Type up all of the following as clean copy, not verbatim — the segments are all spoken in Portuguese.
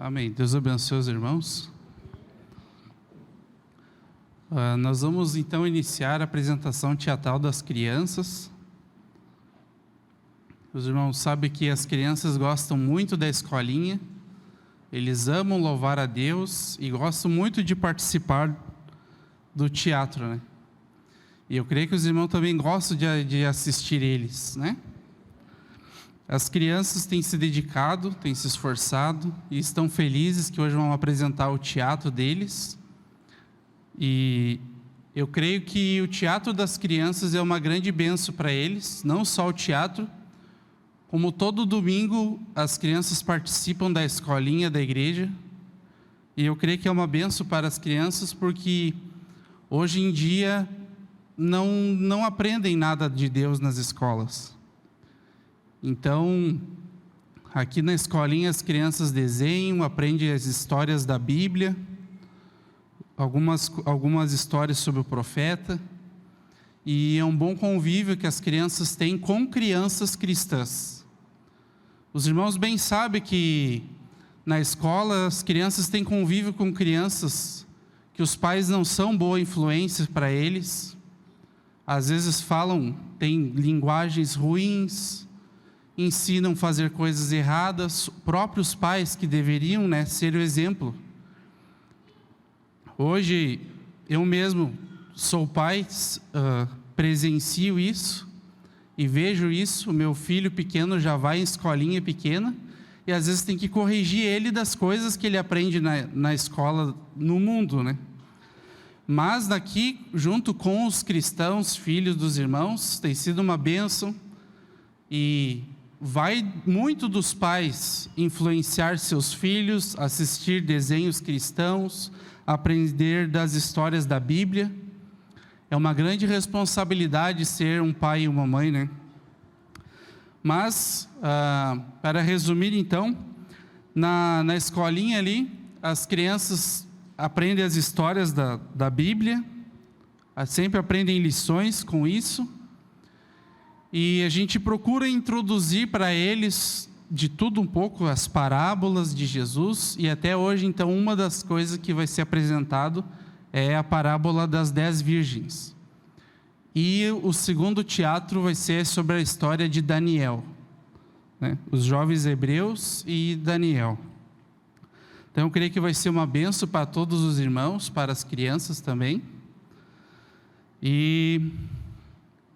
Amém. Deus abençoe os irmãos. Nós vamos então iniciar a apresentação teatral das crianças. Os irmãos sabem que as crianças gostam muito da escolinha, eles amam louvar a Deus e gostam muito de participar do teatro, né? E eu creio que os irmãos também gostam de assistir eles, né? As crianças têm se dedicado, têm se esforçado e estão felizes que hoje vão apresentar o teatro deles. E eu creio que o teatro das crianças é uma grande bênção para eles, não só o teatro, como todo domingo as crianças participam da escolinha da igreja. E eu creio que é uma bênção para as crianças porque hoje em dia não aprendem nada de Deus nas escolas. Então, aqui na escolinha as crianças desenham, aprendem as histórias da Bíblia, algumas histórias sobre o profeta, e é um bom convívio que as crianças têm com crianças cristãs. Os irmãos bem sabem que na escola as crianças têm convívio com crianças que os pais não são boa influência para eles, às vezes têm linguagens ruins, ensinam a fazer coisas erradas, próprios pais que deveriam, ser o exemplo. Hoje, eu mesmo sou pai, presencio isso e vejo isso. O meu filho pequeno já vai em escolinha pequena e às vezes tem que corrigir ele das coisas que ele aprende na escola, no mundo, né? Mas daqui, junto com os cristãos, filhos dos irmãos, tem sido uma bênção e vai muito dos pais influenciar seus filhos, assistir desenhos cristãos, aprender das histórias da Bíblia. É uma grande responsabilidade ser um pai e uma mãe, né? Mas, para resumir então, na escolinha ali, as crianças aprendem as histórias da Bíblia, sempre aprendem lições com isso, e a gente procura introduzir para eles de tudo um pouco, as parábolas de Jesus, e até hoje, então, uma das coisas que vai ser apresentado é a parábola das 10 virgens. E o segundo teatro vai ser sobre a história de Daniel, né? Os jovens hebreus e Daniel. Então, eu creio que vai ser uma bênção para todos os irmãos, para as crianças também. E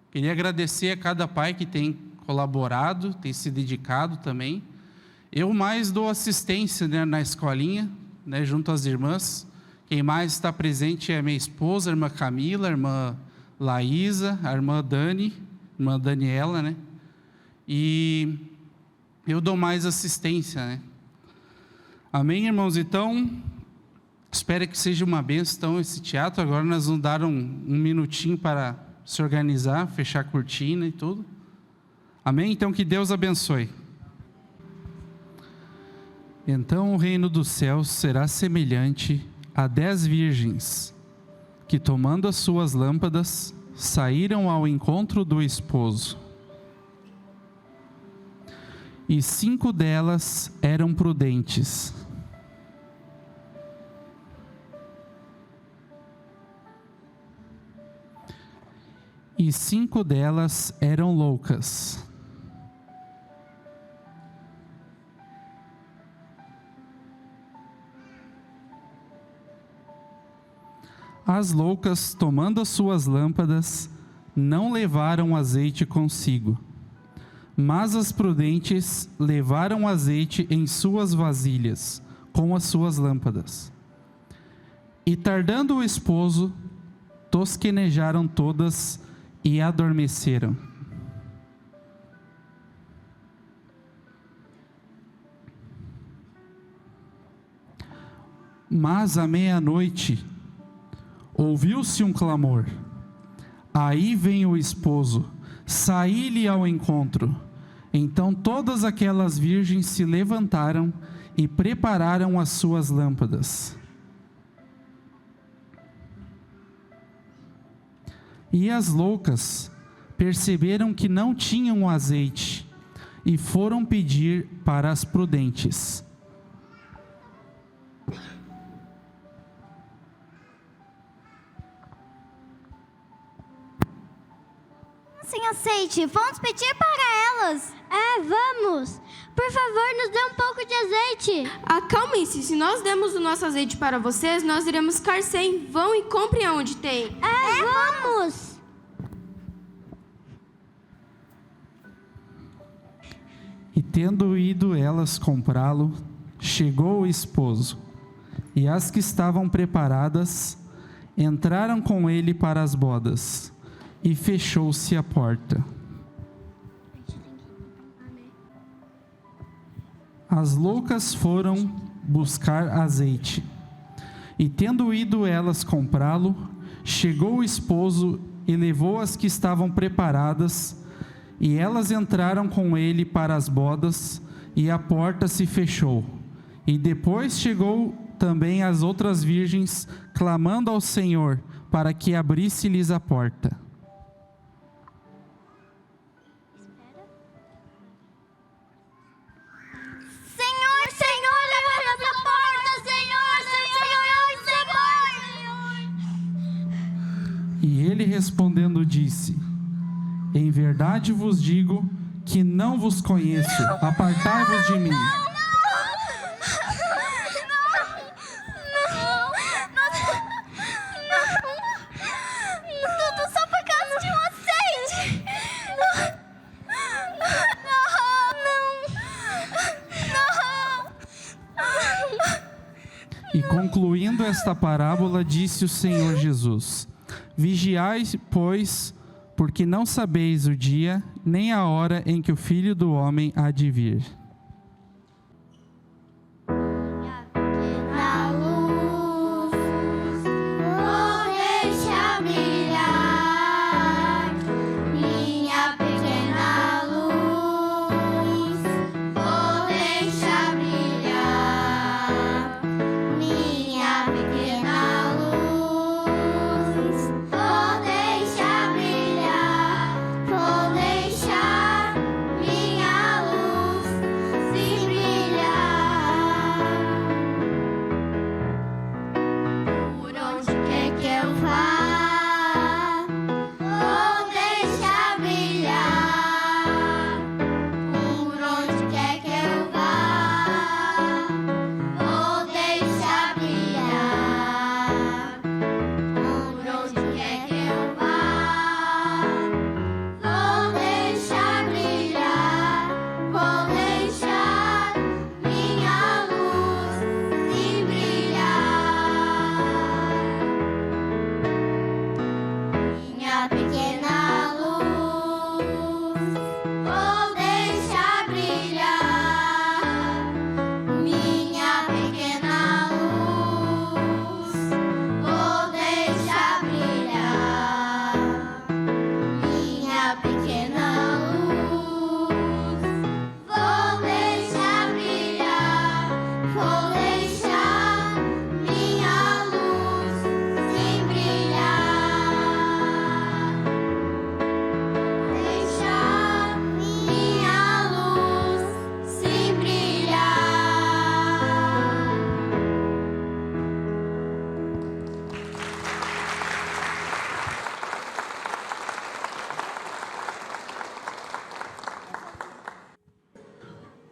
queria agradecer a cada pai que tem colaborado, tem se dedicado também. Eu mais dou assistência, na escolinha, junto às irmãs. Quem mais está presente é a minha esposa, a irmã Camila, a irmã Laísa, a irmã Dani, a irmã Daniela, E eu dou mais assistência, Amém, irmãos? Então, espero que seja uma bênção, então, esse teatro. Agora nós vamos dar um minutinho para se organizar, fechar a cortina e tudo. Amém? Então, que Deus abençoe. Então, o reino dos céus será semelhante a 10 virgens, que tomando as suas lâmpadas, saíram ao encontro do esposo. E 5 delas eram prudentes. E 5 delas eram loucas. As loucas, tomando as suas lâmpadas, não levaram azeite consigo, mas as prudentes levaram azeite em suas vasilhas, com as suas lâmpadas. E tardando o esposo, tosquenejaram todas e adormeceram. Mas à meia-noite, ouviu-se um clamor. Aí vem o esposo, saí-lhe ao encontro. Então todas aquelas virgens se levantaram e prepararam as suas lâmpadas. E as loucas perceberam que não tinham azeite e foram pedir para as prudentes. sem azeite. Vamos pedir para elas. Vamos. Por favor, nos dê um pouco de azeite. Acalmem-se. Se nós demos o nosso azeite para vocês, nós iremos ficar sem. Vão e comprem aonde tem. Vamos. E tendo ido elas comprá-lo, chegou o esposo, e as que estavam preparadas entraram com ele para as bodas, e fechou-se a porta. As loucas foram buscar azeite, e tendo ido elas comprá-lo, chegou o esposo e levou as que estavam preparadas, e elas entraram com ele para as bodas, e a porta se fechou. E depois chegou também as outras virgens, clamando ao Senhor, para que abrisse-lhes a porta. Senhor, Senhor, abre a porta, Senhor. E ele respondendo disse: em verdade vos digo que não vos conheço, apartai-vos de mim. Tudo só por causa de um azeite. E concluindo esta parábola, disse o Senhor Jesus: vigiai, pois, porque não sabeis o dia, nem a hora em que o Filho do Homem há de vir. Na luz, vou deixar brilhar minha pequena luz. Vou deixar brilhar minha pequena luz. Vou deixar brilhar, vou deixar minha luz se brilhar. Por onde quer que eu vá, vou deixar brilhar. Por onde quer que eu vá, vou deixar brilhar. Por onde quer que eu vá, vou deixar brilhar. Vou deixar minha luz se brilhar. Minha pequena luz, vou deixar brilhar. Minha pequena luz, vou deixar brilhar. Minha pequena luz, vou deixar brilhar. Vou deixar minha luz se brilhar. Deixar minha luz se brilhar.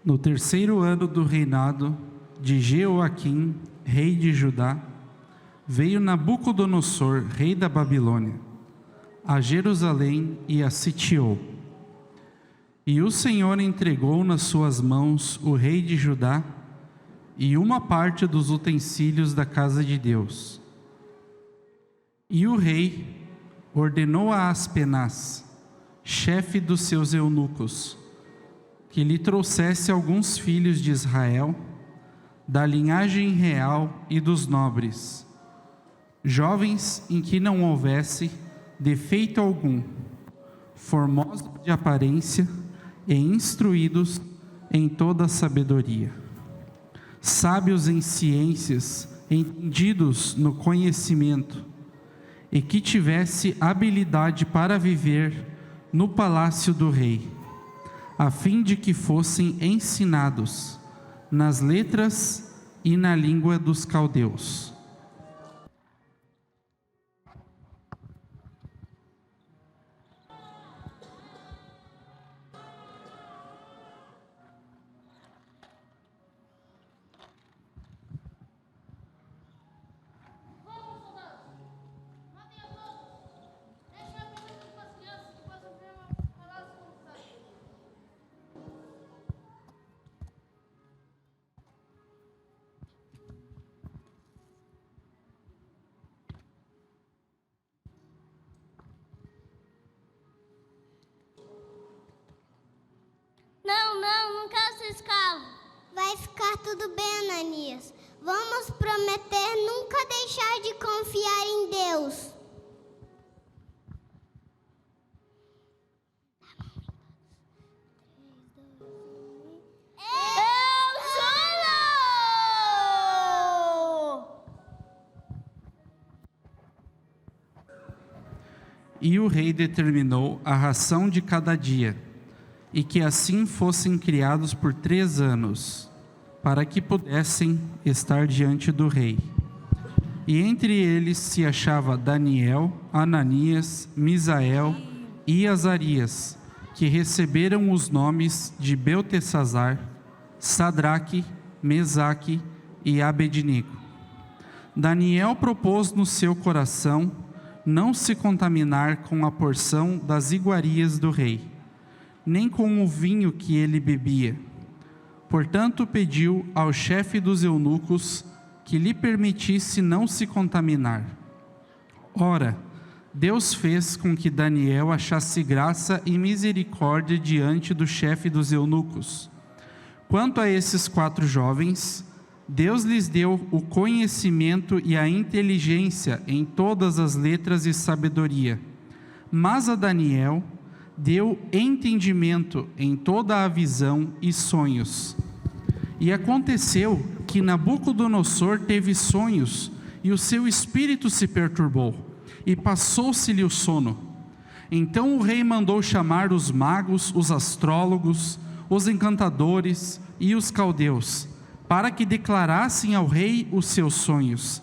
No terceiro ano do reinado de Jeoaquim, rei de Judá, veio Nabucodonosor, rei da Babilônia, a Jerusalém e a sitiou. E o Senhor entregou nas suas mãos o rei de Judá e uma parte dos utensílios da casa de Deus. E o rei ordenou a Aspenaz, chefe dos seus eunucos, que lhe trouxesse alguns filhos de Israel, da linhagem real e dos nobres, jovens em que não houvesse defeito algum, formosos de aparência e instruídos em toda a sabedoria, sábios em ciências, entendidos no conhecimento, e que tivesse habilidade para viver no palácio do rei, a fim de que fossem ensinados nas letras e na língua dos caldeus. não quero ser escravo. Vai ficar tudo bem, Ananias. Vamos prometer nunca deixar de confiar em Deus. Eu juro! E o rei determinou a ração de cada dia, e que assim fossem criados por 3 anos, para que pudessem estar diante do rei. E entre eles se achava Daniel, Ananias, Misael e Azarias, que receberam os nomes de Beltesazar, Sadraque, Mesaque e Abednego. Daniel propôs no seu coração não se contaminar com a porção das iguarias do rei, nem com o vinho que ele bebia. Portanto, pediu ao chefe dos eunucos que lhe permitisse não se contaminar. Ora, Deus fez com que Daniel achasse graça e misericórdia diante do chefe dos eunucos. Quanto a esses 4 jovens, Deus lhes deu o conhecimento e a inteligência em todas as letras e sabedoria. Mas a Daniel deu entendimento em toda a visão e sonhos. E aconteceu que Nabucodonosor teve sonhos, e o seu espírito se perturbou, e passou-se-lhe o sono. Então o rei mandou chamar os magos, os astrólogos, os encantadores e os caldeus, para que declarassem ao rei os seus sonhos.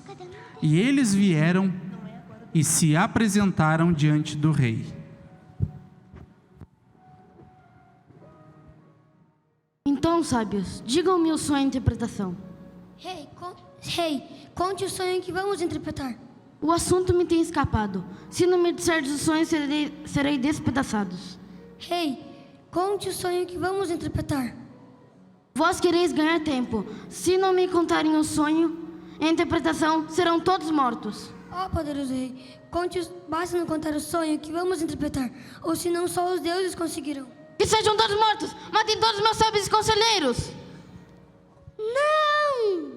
E eles vieram e se apresentaram diante do rei. Então, sábios, digam-me o sonho e a interpretação. Rei, conte o sonho que vamos interpretar. O assunto me tem escapado. Se não me disserdes o sonho, serei despedaçados. Rei, conte o sonho que vamos interpretar. Vós quereis ganhar tempo. Se não me contarem o sonho e a interpretação, serão todos mortos. Ó poderoso rei, basta não contar o sonho que vamos interpretar, ou senão só os deuses conseguirão. Que sejam todos mortos! Matem todos meus sábios e conselheiros! Não!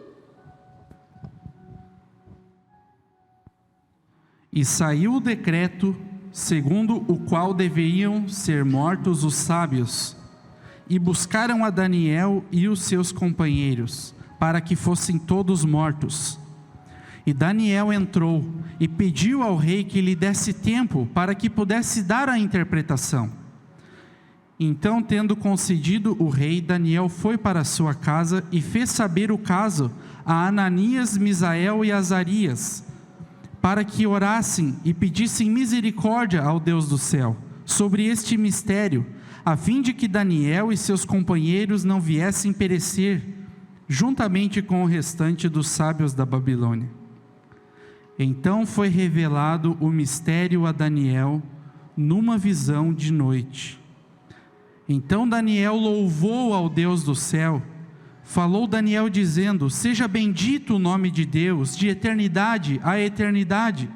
E saiu o decreto, segundo o qual deveriam ser mortos os sábios, e buscaram a Daniel e os seus companheiros, para que fossem todos mortos. E Daniel entrou e pediu ao rei que lhe desse tempo para que pudesse dar a interpretação. Então, tendo concedido o rei, Daniel foi para sua casa e fez saber o caso a Ananias, Misael e Azarias, para que orassem e pedissem misericórdia ao Deus do céu sobre este mistério, a fim de que Daniel e seus companheiros não viessem perecer, juntamente com o restante dos sábios da Babilônia. Então foi revelado o mistério a Daniel numa visão de noite. Então Daniel louvou ao Deus do céu. Falou Daniel dizendo: seja bendito o nome de Deus, de eternidade a eternidade,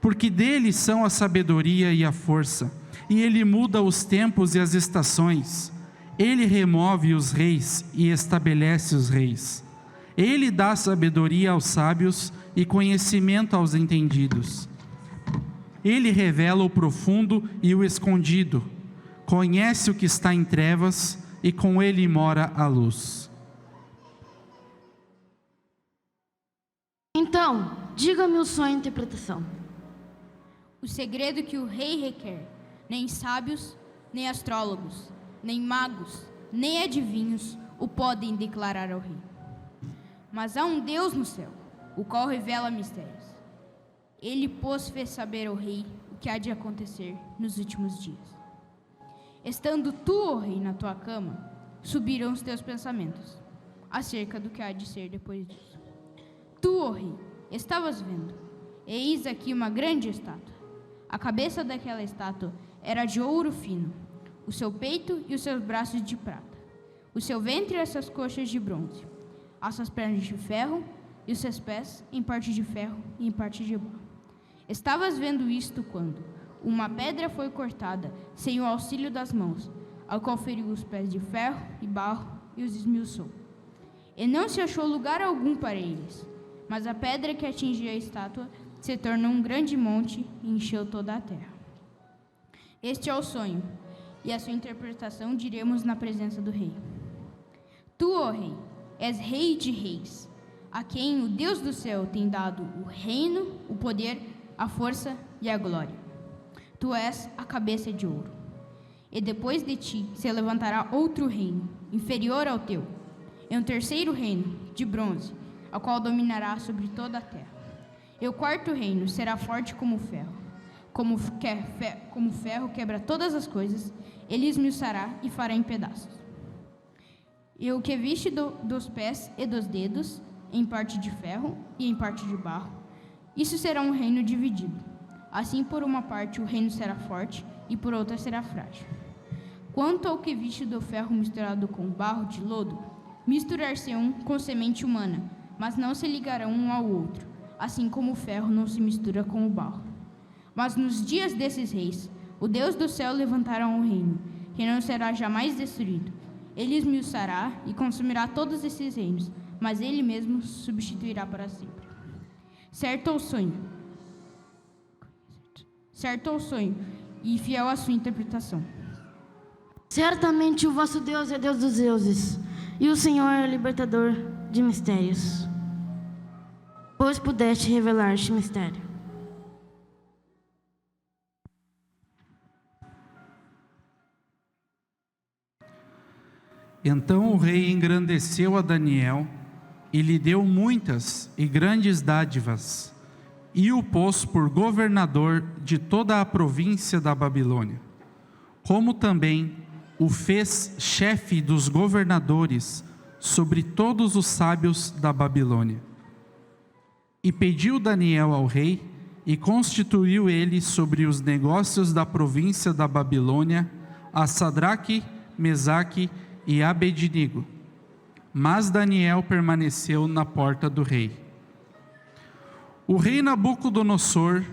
porque dele são a sabedoria e a força, e ele muda os tempos e as estações. Ele remove os reis e estabelece os reis. Ele dá sabedoria aos sábios e conhecimento aos entendidos. Ele revela o profundo e o escondido. Conhece o que está em trevas e com ele mora a luz. Então, diga-me o sonho e a interpretação. O segredo que o rei requer, nem sábios, nem astrólogos, nem magos, nem adivinhos o podem declarar ao rei. Mas há um Deus no céu, o qual revela mistérios. Ele, pois, fez saber ao rei o que há de acontecer nos últimos dias. Estando tu, ó rei, na tua cama, subirão os teus pensamentos acerca do que há de ser depois disso. Tu, ó rei, estavas vendo, eis aqui uma grande estátua. A cabeça daquela estátua era de ouro fino, o seu peito e os seus braços de prata, o seu ventre e as suas coxas de bronze, as suas pernas de ferro e os seus pés em parte de ferro e em parte de barro. Estavas vendo isto quando uma pedra foi cortada sem o auxílio das mãos, ao qual feriu os pés de ferro e barro e os esmiuçou. E não se achou lugar algum para eles, mas a pedra que atingia a estátua se tornou um grande monte e encheu toda a terra. Este é o sonho, e a sua interpretação diremos na presença do rei. Tu, ó rei, és rei de reis, a quem o Deus do céu tem dado o reino, o poder, a força e a glória. Tu és a cabeça de ouro. E depois de ti se levantará outro reino, inferior ao teu, e um terceiro reino, de bronze, ao qual dominará sobre toda a terra. E o quarto reino será forte como ferro. Como ferro quebra todas as coisas, ele esmiuçará e fará em pedaços. E o que viste dos pés e dos dedos, em parte de ferro e em parte de barro, isso será um reino dividido. Assim, por uma parte o reino será forte, e por outra será frágil. Quanto ao que viste do ferro misturado com barro de lodo, misturar-se-ão com semente humana, mas não se ligarão um ao outro, assim como o ferro não se mistura com o barro. Mas nos dias desses reis, o Deus do céu levantará um reino, que não será jamais destruído. Ele esmiuçará e consumirá todos esses reinos, mas ele mesmo substituirá para sempre. Certo ao sonho, e fiel à sua interpretação. Certamente o vosso Deus é Deus dos deuses, e o Senhor é o libertador de mistérios, pois pudeste revelar este mistério. Então o rei engrandeceu a Daniel e lhe deu muitas e grandes dádivas, e o pôs por governador de toda a província da Babilônia, como também o fez chefe dos governadores sobre todos os sábios da Babilônia. E pediu Daniel ao rei, e constituiu ele sobre os negócios da província da Babilônia a Sadraque, Mesaque e Abednego. Mas Daniel permaneceu na porta do rei. O rei Nabucodonosor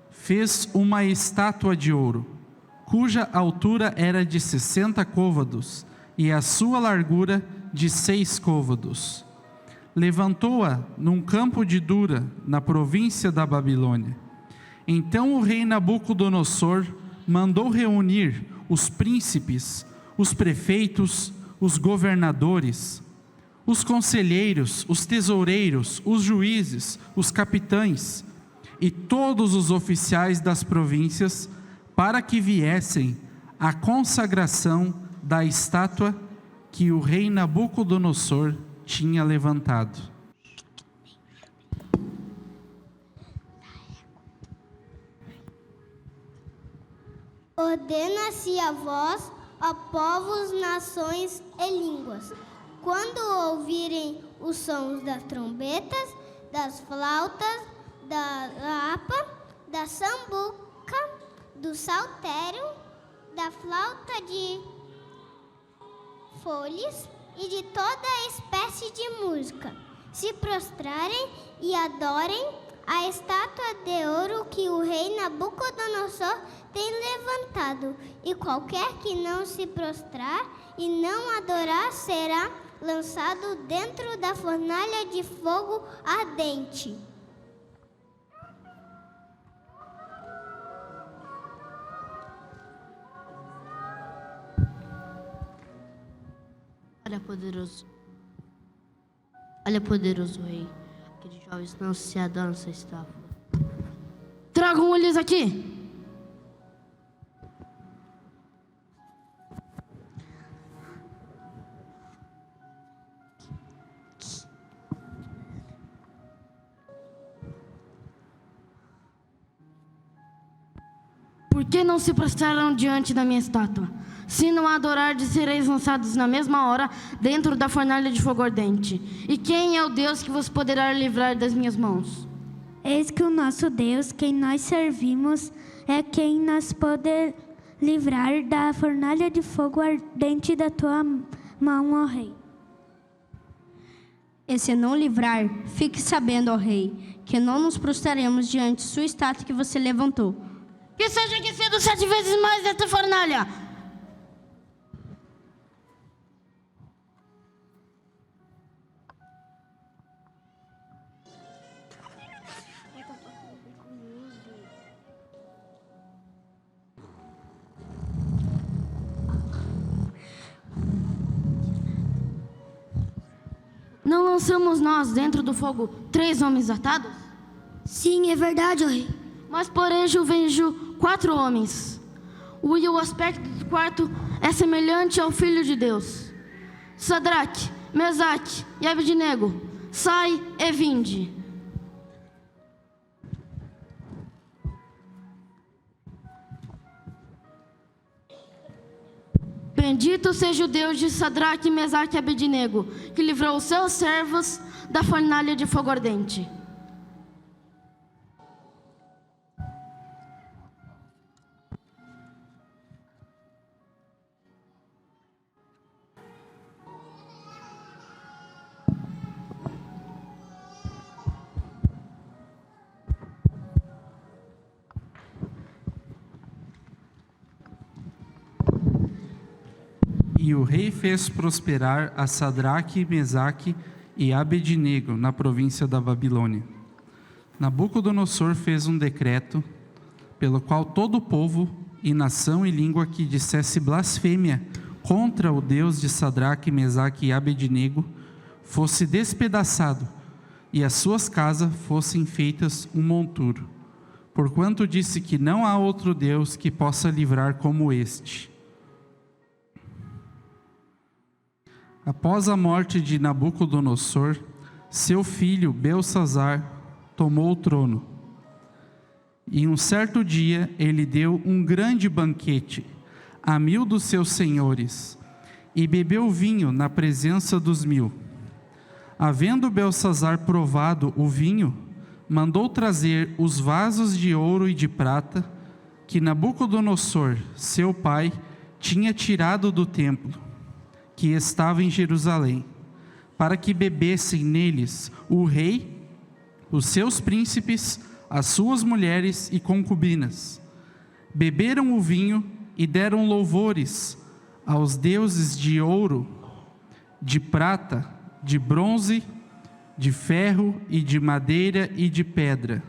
fez uma estátua de ouro, cuja altura era de 60 côvados e a sua largura de 6 côvados. Levantou-a num campo de Dura, na província da Babilônia. Então o rei Nabucodonosor mandou reunir os príncipes, os prefeitos, os governadores, os conselheiros, os tesoureiros, os juízes, os capitães e todos os oficiais das províncias, para que viessem à consagração da estátua que o rei Nabucodonosor tinha levantado. Ordena-se a vós, ó povos, nações e línguas, quando ouvirem os sons das trombetas, das flautas, da harpa, da sambuca, do saltério, da flauta de folhas e de toda espécie de música, se prostrarem e adorem a estátua de ouro que o rei Nabucodonosor tem levantado, e qualquer que não se prostrar e não adorar será lançado dentro da fornalha de fogo ardente. Olha, poderoso rei, aqueles jovens não se adoram essa estátua. Tragam eles aqui. Por que não se prostraram diante da minha estátua? Se não adorar, sereis lançados na mesma hora dentro da fornalha de fogo ardente. E quem é o Deus que vos poderá livrar das minhas mãos? Eis que o nosso Deus, quem nós servimos, é quem nos pode livrar da fornalha de fogo ardente da tua mão, ó rei. E se não livrar, fique sabendo, ó rei, que não nos prostraremos diante de sua estátua que você levantou. Que seja aquecido 7 vezes mais esta fornalha. Não somos nós, dentro do fogo, 3 homens atados? Sim, é verdade, ó rei. Mas por eu vejo 4 homens. E o aspecto do quarto é semelhante ao Filho de Deus. Sadraque, Mesaque e Abednego, sai e vinde. Bendito seja o Deus de Sadraque, Mesaque e Abednego, que livrou os seus servos da fornalha de fogo ardente. E o rei fez prosperar a Sadraque, Mesaque e Abednego na província da Babilônia. Nabucodonosor fez um decreto pelo qual todo o povo e nação e língua que dissesse blasfêmia contra o Deus de Sadraque, Mesaque e Abednego fosse despedaçado e as suas casas fossem feitas um monturo, porquanto disse que não há outro Deus que possa livrar como este. Após a morte de Nabucodonosor, seu filho Belsazar tomou o trono. E um certo dia ele deu um grande banquete a 1000 dos seus senhores e bebeu vinho na presença dos 1000. Havendo Belsazar provado o vinho, mandou trazer os vasos de ouro e de prata que Nabucodonosor, seu pai, tinha tirado do templo, que estava em Jerusalém, para que bebessem neles o rei, os seus príncipes, as suas mulheres e concubinas. Beberam o vinho e deram louvores aos deuses de ouro, de prata, de bronze, de ferro e de madeira e de pedra.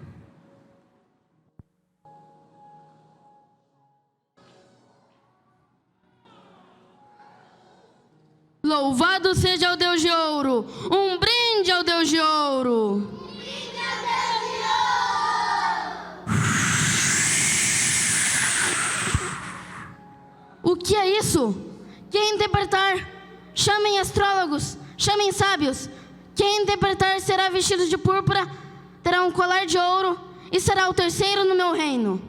Louvado seja o Deus de ouro! Um brinde ao Deus de ouro! O que é isso? Quem interpretar? Chamem astrólogos, chamem sábios. Quem interpretar será vestido de púrpura, terá um colar de ouro e será o terceiro no meu reino.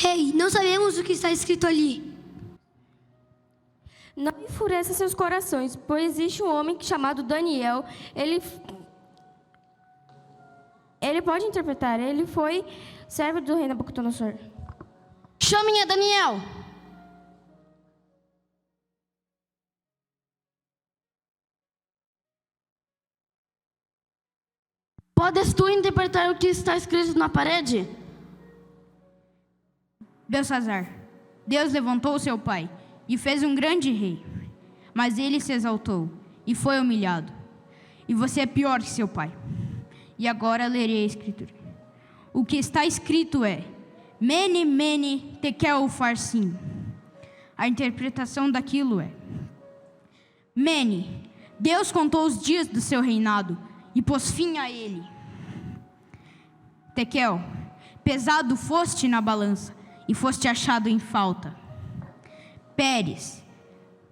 Rei, não sabemos o que está escrito ali. Não enfureça seus corações, pois existe um homem chamado Daniel. Ele pode interpretar. Ele foi servo do rei Nabucodonosor. Chamem a Daniel. Podes tu interpretar o que está escrito na parede? Belsazar, Deus levantou o seu pai e fez um grande rei, mas ele se exaltou e foi humilhado. E você é pior que seu pai. E agora lerei a escritura. O que está escrito é: Mene, Mene, Tekel, Upharsin. A interpretação daquilo é: Mene, Deus contou os dias do seu reinado e pôs fim a ele. Tekel, pesado foste na balança e foste achado em falta. Pérez,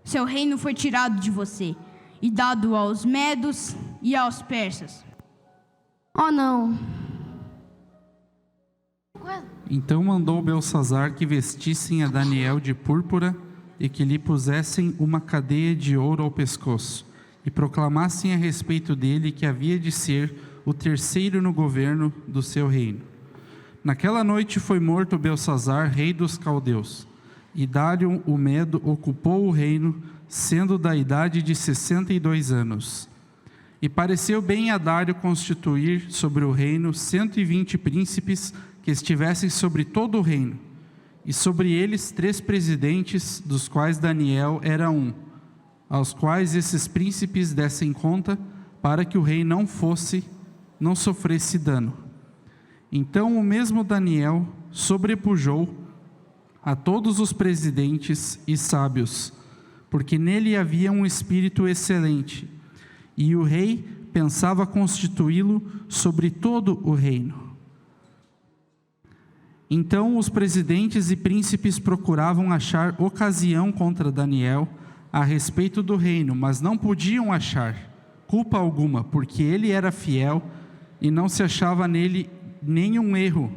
seu reino foi tirado de você e dado aos medos e aos persas. Oh, não. Então mandou Belsazar que vestissem a Daniel de púrpura e que lhe pusessem uma cadeia de ouro ao pescoço e proclamassem a respeito dele que havia de ser o terceiro no governo do seu reino. Naquela noite foi morto Belsazar, rei dos caldeus, e Dário o Medo ocupou o reino, sendo da idade de 62 anos. E pareceu bem a Dário constituir sobre o reino 120 príncipes que estivessem sobre todo o reino, e sobre eles 3 presidentes, dos quais Daniel era um, aos quais esses príncipes dessem conta, para que o rei não sofresse dano. Então o mesmo Daniel sobrepujou a todos os presidentes e sábios, porque nele havia um espírito excelente, e o rei pensava constituí-lo sobre todo o reino. Então os presidentes e príncipes procuravam achar ocasião contra Daniel a respeito do reino, mas não podiam achar culpa alguma, porque ele era fiel e não se achava nele nenhum erro.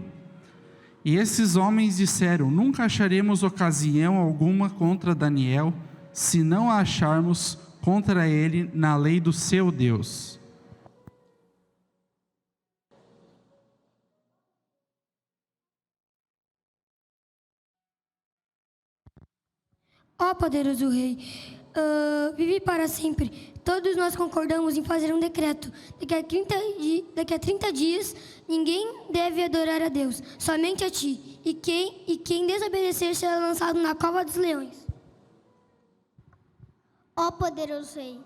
E esses homens disseram: nunca acharemos ocasião alguma contra Daniel, se não a acharmos contra ele na lei do seu Deus. Ó poderoso rei, vive para sempre. Todos nós concordamos em fazer um decreto. Daqui a 30 dias, ninguém deve adorar a Deus, somente a ti. E quem desobedecer será lançado na cova dos leões. Ó poderoso rei,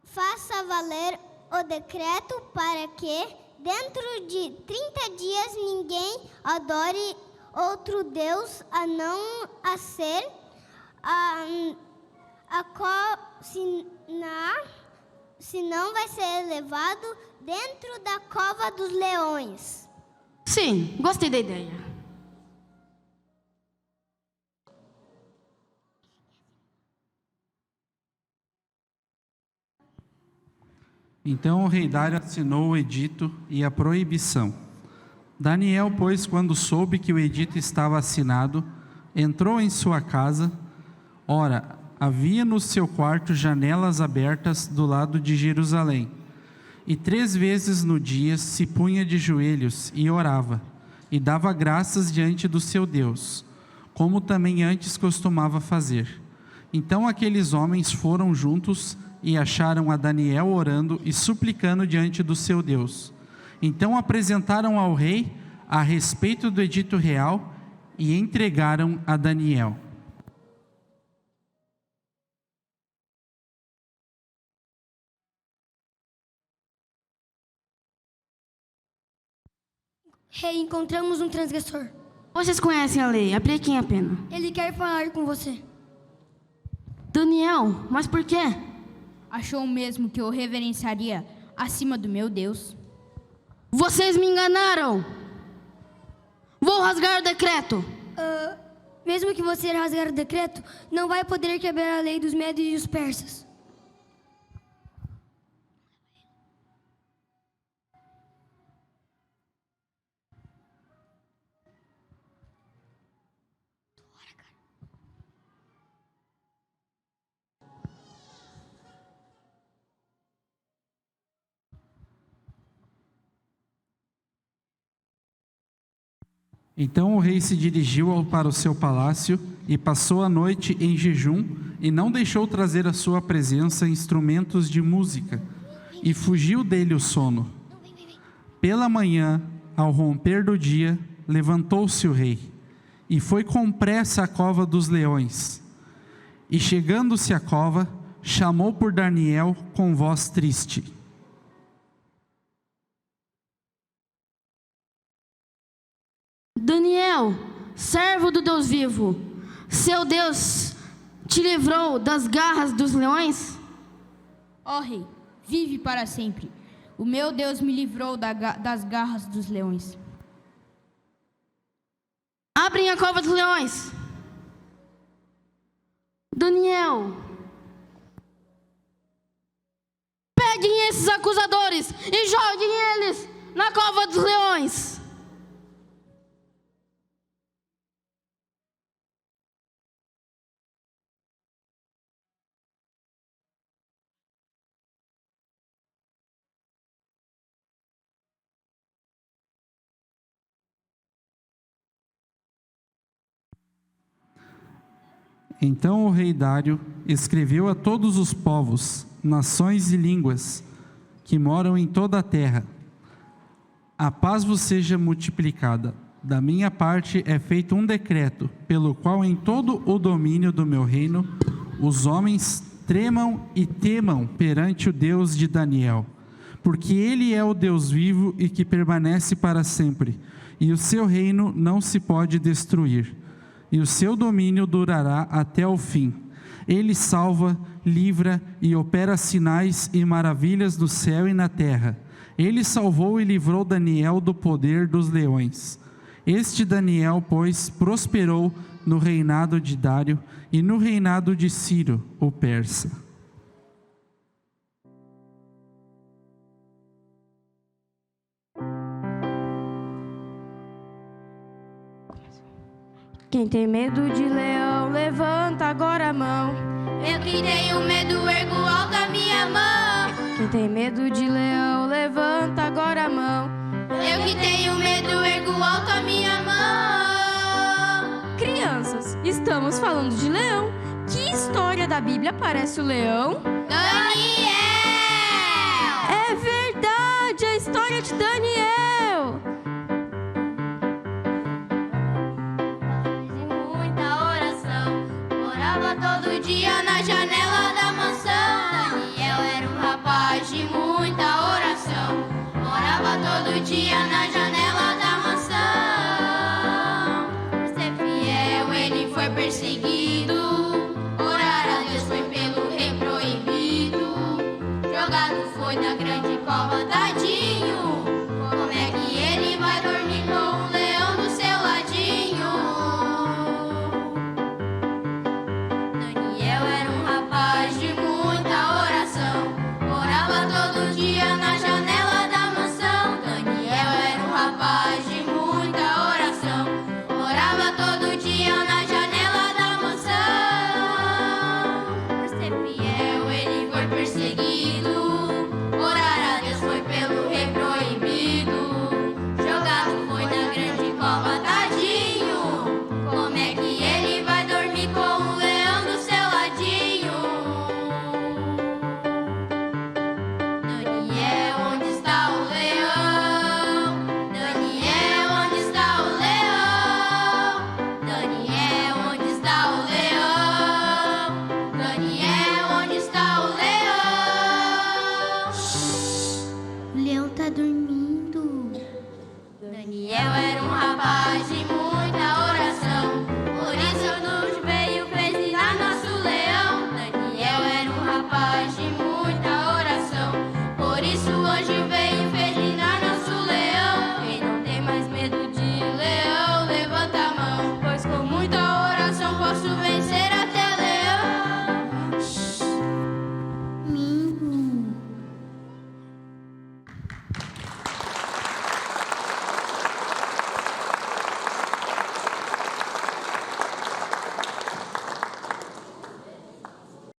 faça valer o decreto para que, dentro de 30 dias, ninguém adore outro Deus a não ser senão vai ser levado dentro da cova dos leões. Sim, gostei da ideia. Então o rei Dário assinou o edito e a proibição. Daniel, pois, quando soube que o edito estava assinado, entrou em sua casa. Ora, havia no seu quarto janelas abertas do lado de Jerusalém. E 3 vezes no dia se punha de joelhos e orava, e dava graças diante do seu Deus, como também antes costumava fazer. Então aqueles homens foram juntos e acharam a Daniel orando e suplicando diante do seu Deus. Então apresentaram ao rei a respeito do edito real e entregaram a Daniel. Rei, encontramos um transgressor. Vocês conhecem a lei, apliquem a pena. Ele quer falar com você. Daniel, mas por quê? Achou mesmo que eu reverenciaria acima do meu Deus? Vocês me enganaram! Vou rasgar o decreto! Mesmo que você rasgar o decreto, não vai poder quebrar a lei dos medos e dos persas. Então o rei se dirigiu para o seu palácio e passou a noite em jejum e não deixou trazer à sua presença instrumentos de música, e fugiu dele o sono. Pela manhã, ao romper do dia, levantou-se o rei e foi com pressa à cova dos leões. E chegando-se à cova, chamou por Daniel com voz triste. Daniel, servo do Deus vivo, seu Deus te livrou das garras dos leões? Ó rei, vive para sempre. O meu Deus me livrou das garras dos leões. Abrem a cova dos leões. Daniel, peguem esses acusadores e joguem eles na cova dos leões. Então o rei Dário escreveu a todos os povos, nações e línguas que moram em toda a terra: a paz vos seja multiplicada. Da minha parte é feito um decreto, pelo qual em todo o domínio do meu reino os homens tremam e temam perante o Deus de Daniel, porque ele é o Deus vivo e que permanece para sempre, e o seu reino não se pode destruir. e o seu domínio durará até o fim. Ele salva, livra e opera sinais e maravilhas no céu e na terra. Ele salvou e livrou Daniel do poder dos leões. Este Daniel, pois, prosperou no reinado de Dário e no reinado de Ciro, o persa. Quem tem medo de leão, levanta agora a mão. Eu que tenho medo, ergo alto a minha mão. Quem tem medo de leão, levanta agora a mão. Eu que tenho medo, ergo alto a minha mão. Crianças, estamos falando de leão. Que história da Bíblia parece o leão? Daniel! É verdade, a história de Daniel. Muita oração, morava todo dia na janela da mansão. Daniel era um rapaz de muita oração, morava todo dia na janela da mansão. Por ser fiel, ele foi perseguido. Orar a Deus foi pelo rei proibido. Jogado foi na grande cova, tadinho. Como é que ele vai dormir com um leão do seu ladinho? Daniel era um rapaz de muita oração, morava todo dia na janela da mansão. Daniel era um rapaz de muita oração, morava todo dia na janela da mansão. Por ser fiel, ele foi perseguido. Orar a Deus foi pelo rei proibido. Jogado foi na grande cova, tadinho. Como é que ele vai dormir com um leão do seu ladinho? Daniel, onde está o leão? Daniel, onde está o leão? Daniel, onde está o leão? Daniel, onde está o leão? O leão tá dormindo. Daniel era um rapaz de muita